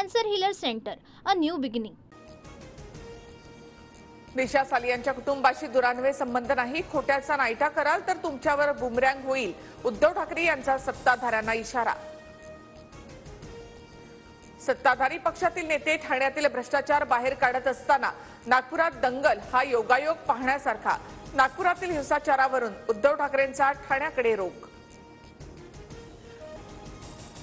Cancer healer centre, a new beginning. Disha सालियांच्या कुटुंबाशी दुरान्वये संबंध नाही. खोट्याचा नायटा कराल तर तुमच्यावर बुमरँग होईल. उद्धव ठाकरे यांचा सत्ताधाऱ्यांना इशारा. सत्ताधारी पक्षातील नेते ठाण्यातील भ्रष्टाचार बाहेर काढत असताना नागपुरात दंगल हा योगायोग पाहण्यासारखा. नागपुरातील हिंसाचारावरून उद्धव ठाकरेंचा ठाण्याकडे रोख.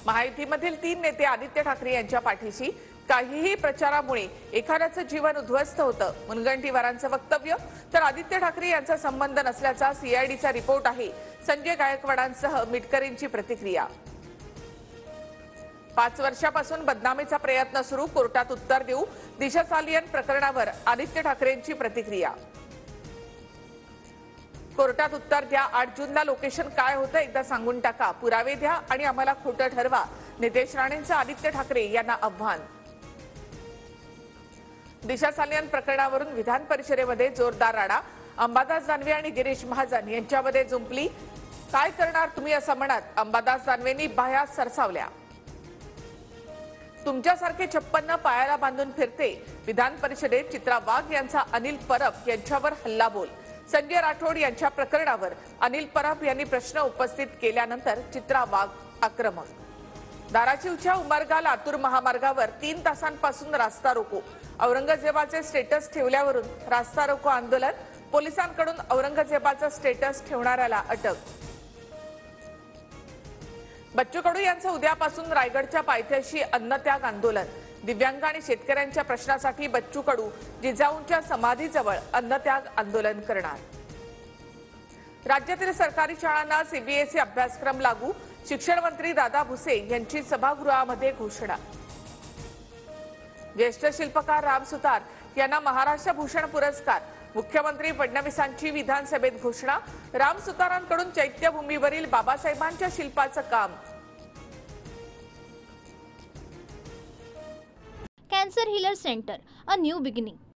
महायुतीमधील 3 नेते आदित्य ठाकरे यांच्या पाठीशी. काहीही प्रचारामुळे एखाद्याचं जीवन उद्ध्वस्त होतं, मुनगंटीवारांचं वक्तव्य. तर आदित्य ठाकरे यांचा संबंध नसल्याचा सीआयडीचा रिपोर्ट आहे. संजय गायकवाडांसह मिटकरींची प्रतिक्रिया. 5 वर्षापासून बदनामीचा प्रयत्न सुरू, कोर्टात उत्तर देऊ. दिशा सालियन प्रकरणावर आदित्य ठाकरेंची प्रतिक्रिया. कोर्टात उत्तर द्या. 8 जूनला लोकेशन काय होतं एकदा सांगून टाका. पुरावे द्या आणि आम्हाला खोटं ठरवा. नितेश राणेंचं आदित्य ठाकरे यांना आव्हान. दिशा सालियन प्रकरणावरून विधान परिषदेमध्ये जोरदार राडा. अंबादास दानवे आणि गिरीश महाजन यांच्यामध्ये जुंपली. काय करणार तुम्ही असं म्हणत अंबादास दानवेंनी बाह्या सरसावल्या. तुमच्यासारखे 56 पायाला बांधून फिरते. विधान परिषदेत चित्रा वाघ यांचा अनिल परब यांच्यावर हल्लाबोल. संजय राठोड यांच्या प्रकरणावर अनिल परब यांनी प्रश्न उपस्थित केल्यानंतर चित्रा वाघ आक्रमक. धाराशिवच्या उमरगा लातूर महामार्गावर 3 तासांपासून रास्ता रोको. औरंगजेबाचे स्टेटस ठेवल्यावरून रास्ता रोको आंदोलन. पोलिसांकडून औरंगजेबाचं स्टेटस ठेवणाऱ्याला अटक. बच्चू कडू यांचं उद्यापासून रायगडच्या पायथ्याशी अन्नत्याग आंदोलन. दिव्यांग आणि शेतकऱ्यांच्या प्रश्नासाठी बच्चू कडू जिजाऊंच्या समाधीजवळ अन्नत्याग आंदोलन करणार. राज्यातील सरकारी शाळांना सीबीएसई अभ्यासक्रम लागू. शिक्षण मंत्री दादा भुसे यांची सभागृहामध्ये घोषणा. ज्येष्ठ शिल्पकार राम सुतार यांना महाराष्ट्र भूषण पुरस्कार. मुख्यमंत्री फडणवीसांची विधानसभेत घोषणा. राम सुतारांकडून चैत्यभूमीवरील बाबासाहेबांच्या शिल्पाचं काम. Cancer healer centre, a new beginning.